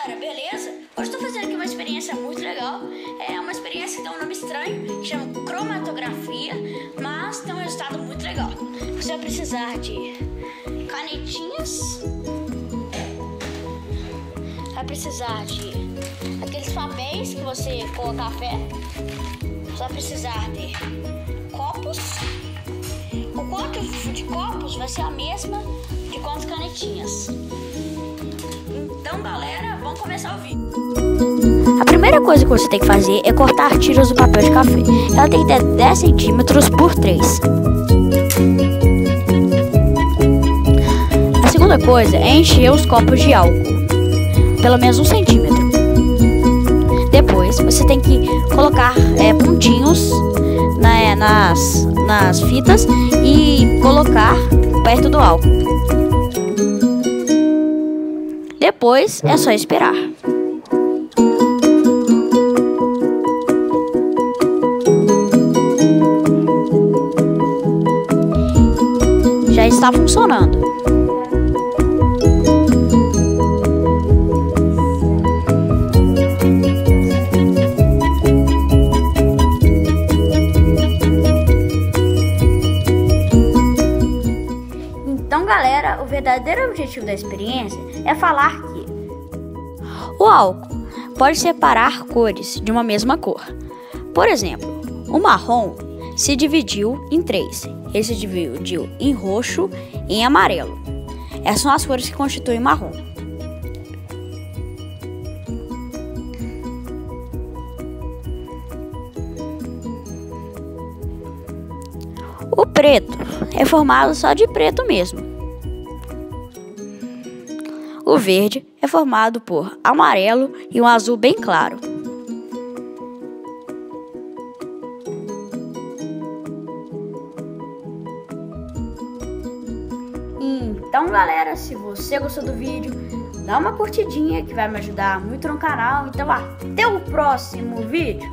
galera, beleza? Hoje estou fazendo aqui uma experiência muito legal. É uma experiência que tem um nome estranho, que chama cromatografia, mas tem um resultado muito legal. Você vai precisar de canetinhas, vai precisar de aqueles papéis que você coloca café, você vai precisar de copos. O quanto de copos vai ser a mesma de quantas canetinhas. Então, galera, vamos começar o vídeo. A primeira coisa que você tem que fazer é cortar tiras do papel de café. Ela tem que ter 10 centímetros por 3. A segunda coisa é encher os copos de álcool, pelo menos 1 centímetro. Depois, você tem que colocar pontinhos nas fitas e colocar perto do álcool. Depois é só esperar. Já está funcionando. Então, galera, o verdadeiro objetivo da experiência é falar que o álcool pode separar cores de uma mesma cor. Por exemplo, o marrom se dividiu em 3. Ele se dividiu em roxo e em amarelo. Essas são as cores que constituem marrom. O preto é formado só de preto mesmo. O verde é formado por amarelo e um azul bem claro. Então, galera, se você gostou do vídeo, dá uma curtidinha que vai me ajudar muito no canal. Então, até o próximo vídeo.